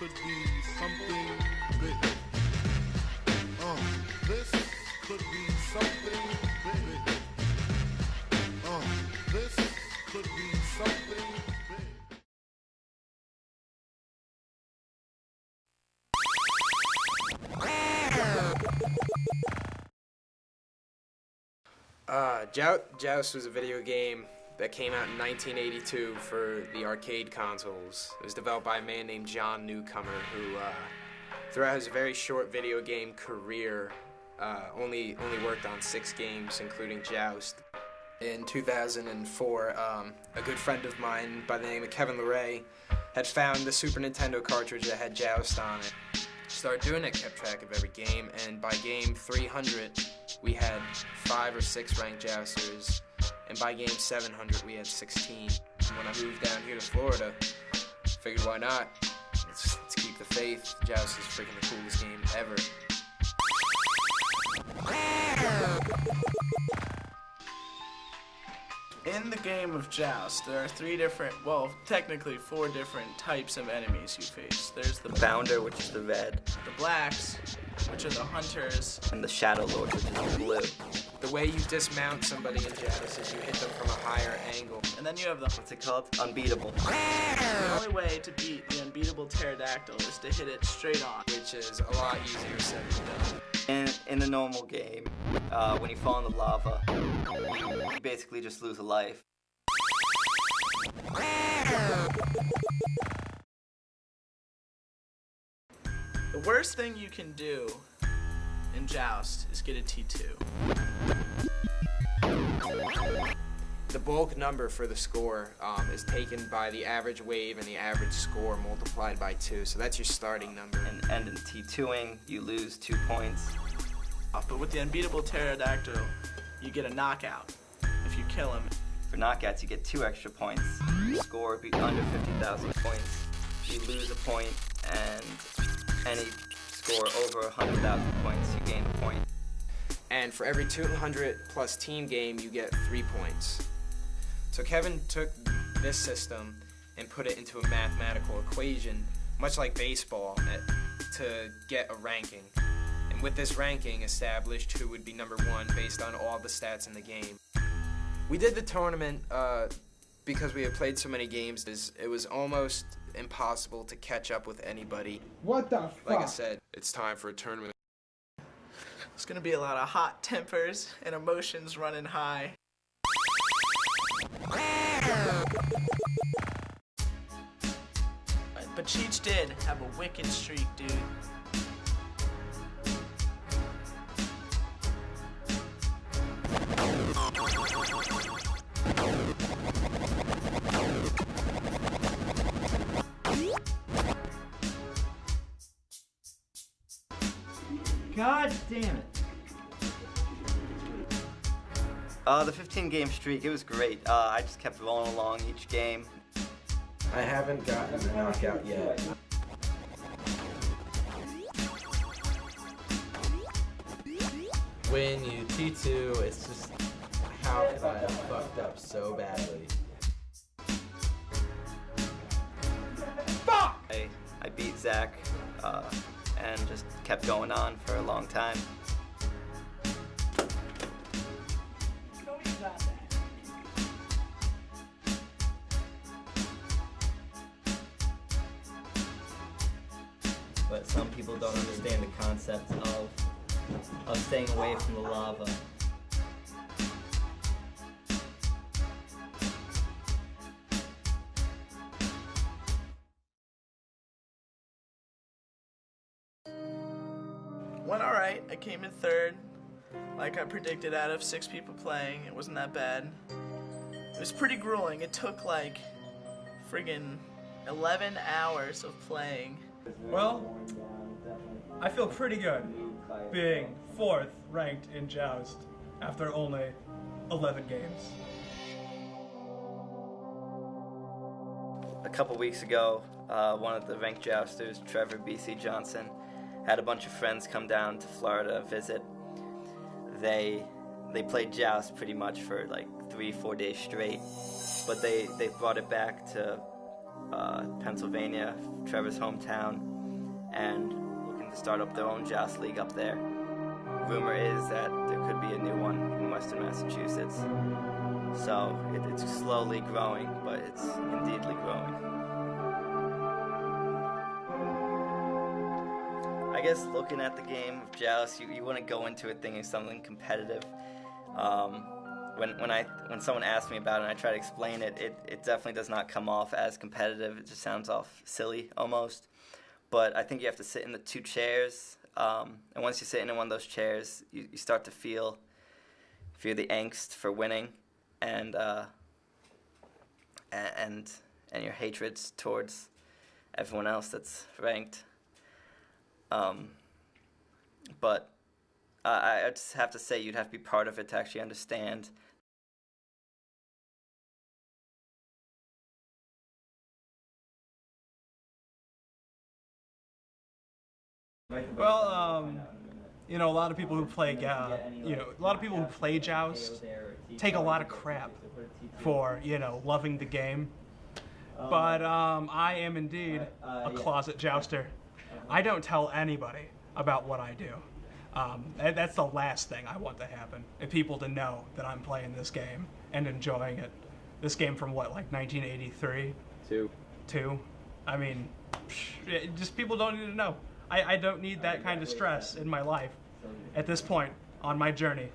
could be something big. This could be something big. This could be something big. Joust was a video game that came out in 1982 for the arcade consoles. It was developed by a man named John Newcomer who, throughout his very short video game career, only worked on 6 games, including Joust. In 2004, a good friend of mine by the name of Kevin LeRae had found the Super Nintendo cartridge that had Joust on it. Started doing it, kept track of every game, and by game 300, we had 5 or 6 ranked Jousters, and by game 700, we had 16. And when I moved down here to Florida, figured why not? Let's keep the faith. Joust is freaking the coolest game ever. In the game of Joust, there are 3 different, well, technically 4 different types of enemies you face. There's the Bounder, which is the red, the blacks, which are the hunters, and the Shadow Lord, which is the blue. The way you dismount somebody in Joust is you hit them from a higher angle. and then you have the What's it called? Unbeatable. The only way to beat the unbeatable pterodactyl is to hit it straight on. Which is a lot easier said than done. In a normal game, when you fall in the lava, you basically just lose a life. The worst thing you can do in Joust is get a T2. The bulk number for the score is taken by the average wave and the average score multiplied by 2, so that's your starting number. And in T2ing, you lose 2 points. But with the unbeatable pterodactyl, you get a knockout if you kill him. For knockouts, you get 2 extra points. Your score would be under 50,000 points. You lose a point, and any score over 100,000 points, you gain a point. And for every 200 plus team game, you get 3 points. So Kevin took this system and put it into a mathematical equation, much like baseball, to get a ranking. And with this ranking, established who would be number 1 based on all the stats in the game. We did the tournament because we had played so many games. It was almost impossible to catch up with anybody. What the fuck? Like I said, it's time for a tournament. It's gonna be a lot of hot tempers and emotions running high. But Cheech did have a wicked streak, dude. God damn it. The 15-game streak, it was great. I just kept rolling along each game. I haven't gotten a knockout yet. When you T2, it's just how could I have fucked up so badly? I beat Zach and just kept going on for a long time. But some people don't understand the concept of staying away from the lava. Went alright. I came in 3rd. Like I predicted, out of 6 people playing. It wasn't that bad. It was pretty grueling. It took like friggin' 11 hours of playing. Well, I feel pretty good being 4th ranked in Joust after only 11 games. A couple weeks ago, one of the ranked jousters, Trevor B.C. Johnson, had a bunch of friends come down to Florida to visit. They played Joust pretty much for like 3-4 days straight, but they brought it back to Pennsylvania, Trevor's hometown, and looking to start up their own Joust League up there. Rumor is that there could be a new one in Western Massachusetts. So it's slowly growing, but it's indeedly growing. I guess looking at the game of Joust, you wouldn't go into it thinking something competitive. When someone asks me about it and I try to explain it, it definitely does not come off as competitive. It just sounds off silly almost. But I think you have to sit in the two chairs, and once you're sitting in one of those chairs, you start to feel the angst for winning, and your hatreds towards everyone else that's ranked. But I just have to say you'd have to be part of it to actually understand. Well, a lot of people who play, Joust take a lot of crap for, loving the game. But I am indeed a closet jouster. I don't tell anybody about what I do. That's the last thing I want to happen, and people to know that I'm playing this game and enjoying it. This game from what, like 1983? Two. I mean, just people don't need to know. I don't need that kind of stress in my life at this point on my journey.